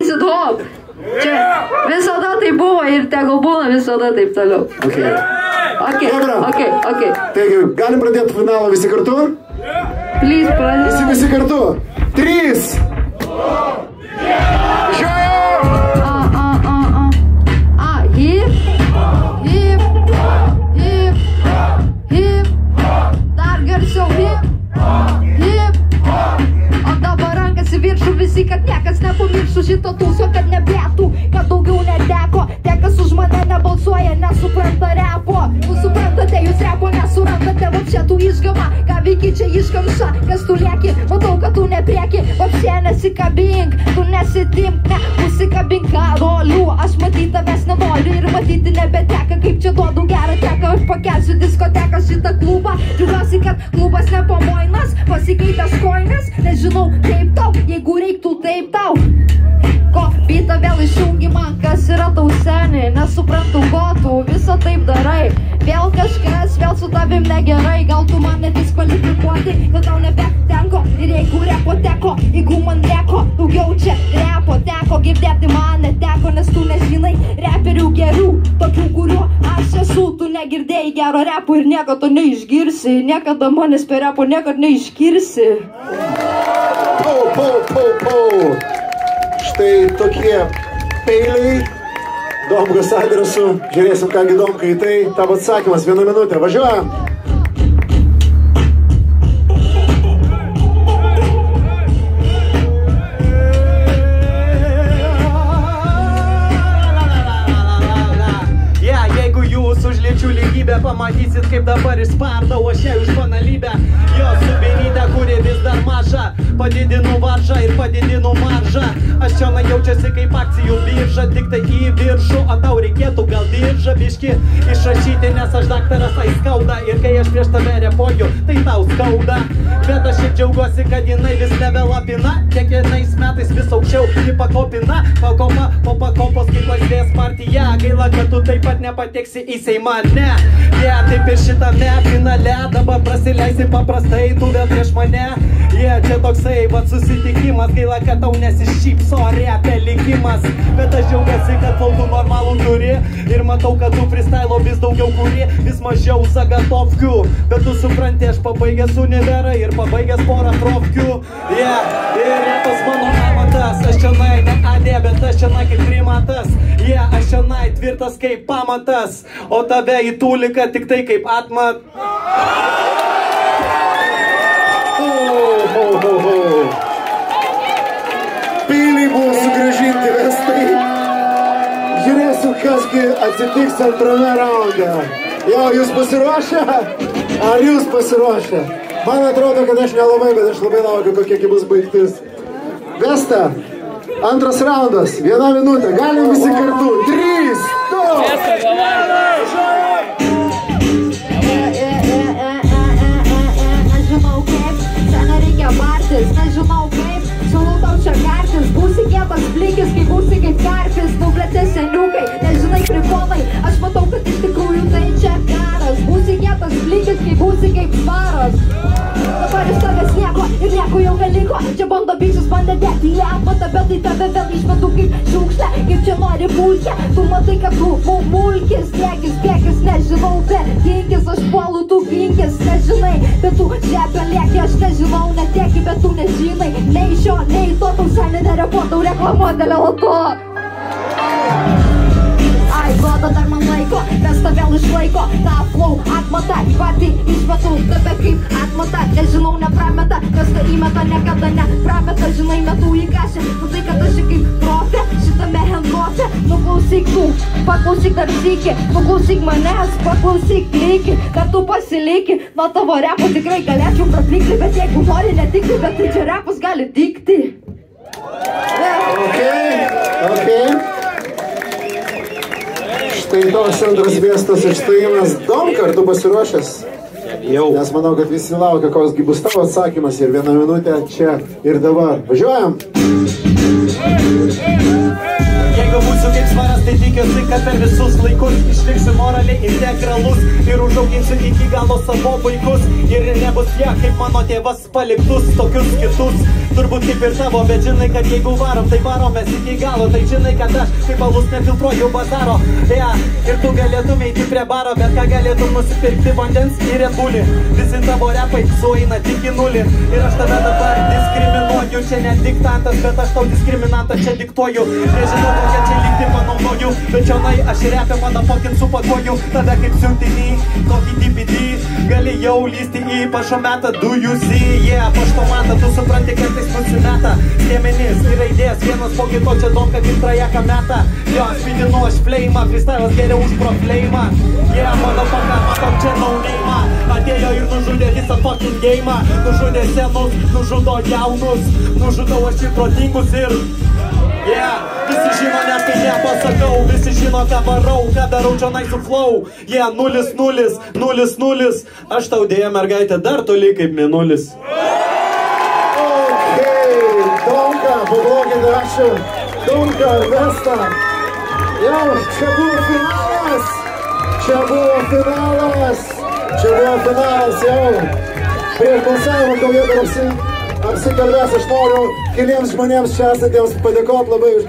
Acid Hop. Čia visada tai buvo ir tegul būna visada taip toliau. Ok. Taigi, galim pradėti finalą visi kartu? Please, pradėti. Visi kartu. 3, 2, 1. Hip. Dar garsiau hip. O dabar rankas į viršų visi, kad niekas nepamirštų šito tūso, kad nebėtų, kad daugiau neteko. Tie, kas už mane nebalsuoja, nesupranta repo. Jūs suprantate, jūs repo nesurandate, vapšė tu išgama. Ką veiki čia iškamša, kas tu lieki, matau, kad tu neprieki. Vapšė nesikabink, tu nesitimk, ne, užsikabink karolių. Aš matyti tavęs nenoriu ir matyti nebeteka, kaip čia duodu gerą teką. Aš pakelsiu diskoteką šitą klubą. Džiugiuosi, kad klubas nepamoinas, pasikeitęs koinas. Nežinau, kaip tau, jeigu reiktų taip tau. Ko, bitą vėl išjungi man, kas yra tau seniai. Nesuprantu, ko tu visą taip darai. Vėl kažkas, vėl su tavim negerai. Gal tu man nediskvalifikuoti, kad tau nebetenko. Ir jeigu repo teko, jeigu man reko, daugiau čia repo teko. Girdėti man neteko, nes tu nežinai reperių gerų, tokių, kuriuo aš esu. Tu negirdėjai gero repo ir niekada neišgirsi. Niekada manęs per repo niekada neiškirsi. Štai tokie peiliai Domkos adresu. Žiūrėsim, kągi Domka į tai. Tavo atsakymas, 1 minutė. Važiuojam. Jeigu jūs už lyčių lygybę pamatysit, kaip dabar išspardau aš ją už banalybę. Jos suvenytę, kuri vis dar maža. Padidinu varžą ir padidinu maržą. Aš čia jaučiasi kaip akcijų birža, tik tai į viršų. O tau reikėtų gal diržą biški išrašyti, nes aš daktaras tai skauda. Ir kai aš prieš tave repoju, tai tau skauda. Bet aš ir džiaugiuosi, kad jinai vis levelapina. Kiekvienais metais vis aukščiau jį pakopina. Pakopa po pakopos kaip laisvės partija. Gaila, kad tu taip pat nepateksi į Seimą, ne. Taip ir šitame finale dabar prasileisi paprastai, tu vėl prieš mane. Čia toksai vat susitikimas, gaila, kad tau nesišypso repė likimas. Bet aš džiaugiuosi, kad valdų normalų turi. Ir matau, kad tu freestylo vis daugiau kuri, vis mažiau zagatovkių. Bet tu supranti, aš pabaigęs univerą ir pabaigęs porą profkių. Ir repas mano amatas. Aš čia ne AD, bet aš čia kaip primatas. Aš čia tvirtas kaip pamatas. O tave į tūliką tik tai kaip atmat. Peiliai buvo sugrąžinti vestai. Žiūrėsiu, kasgi atsitiks antrame raunde. Jo, jūs pasiruošę? Ar jūs pasiruošę? Man atrodo, kad aš nelabai, bet aš labai laukiu, kokia bus baigtis. Vesta, antras raundas, 1 minutė. Galim visi kartu. 3, 2. Nežinau kaip, siūlau tau čia kartis. Būsi kietas plikis, kai būsi kaip karpis. Nublėtė seniukai, nežinai prikonai. Aš matau, kad iš tikrųjų tai čia karas. Būsi kietas plikis, kai būsi kaip svaras. Dabar iš tavęs nieko ir nieko jau neliko. Čia bando bičius bandė dėti į atmatą, bet tai tave vėl išmetu kaip šiukšlę. Kaip čia nori pulkė, tu matai, kad tu mulkis. Kiekis, nežinau, bet kinkis. Aš puolu, tu kinkis, nežinai. Bet tu žepė lieki, aš nežinau, netieki, bet tu nežinai. Nei iš jo, nei to, tau seniai nerepuotau reklamuoti dėl to. Ai, duoda dar man laiko, Vesta vėl išlaiko tą flow atmatą. Patį išmetu tave kaip atmatą. Nežinau, neprameta, Vesta įmeta, niekada neprameta. Žinai, metu į kašę, tai kad aš kaip profė šitame handrofė. Nuklausyk tu, paklausyk dar sykį. Nuklausyk manęs, paklausyk lygį. Kad tu pasiliki, nuo tavo repo tikrai galėčiau praplikti. Bet jeigu nori netikti, bet tai čia repas gali tikti. Okay. Štai toks antras Vestos išstojimas. Domka, ar tu pasiruošęs? Jau. Nes manau, kad visi laukia, koks bus tavo atsakymas. Ir 1 minutė čia ir dabar. Važiuojam! Jeigu būsiu kaip svaras, tai tikiuosi, kad per visus laikus išliksiu moraliai integralus ir užauginsiu iki galo savo vaikus. Ir nebus jie kaip mano tėvas paliktus, tokius kitus. Turbūt kaip ir tavo, bet žinai, kad jeigu varom, tai varomės iki galo. Tai žinai, kad aš kaip alus nefiltruoju bazaro. Ir tu galėtum eiti prie baro, bet ką galėtum nusipirkti vandens ir Red Bullį. Visi tavo repai sueina tik į nulį. Ir aš tave dabar diskriminuoju. Čia ne diktantas, bet aš tau diskriminantą čia diktuoju. Nežinau, kokia čia lygti panaudoju, bet čionai aš repę motherfucking supakuoju. Tave kaip siuntinį, kokį DVD. Gali jau lysti į pašometą, do you see? Yeah, paštomatą, tu supranti, kad tai nusimeta. Skiemenys ir raidės, vienas po kito čia domka kaip trajeką meta. Jo, spidinu aš fleimą, freestylas geriau už profleimą. Yeah, motherfucker, matau čia naunėjimą. Atėjo ir nužudė visą fucking game'ą. Nužudė senus, nužudo jaunus. Nužudau aš ir protingus ir yeah, visi žino, nes tai nepasakau. Visi žino, ką varau, ką darau čionai su flow. Yeah, 0-0, 0-0. Aš tau dėja, mergaitė, dar toli kaip mėnulis. Tomka, pablogina, ačiū. Tomka, Vesta. Jau, čia buvo finalas. Čia buvo finalas. Čia buvo finalas, jau. Prieš balsavimą, kol jie dar apsikalbės, aš noriu keliems žmonėms čia esatiems padėkoti labai už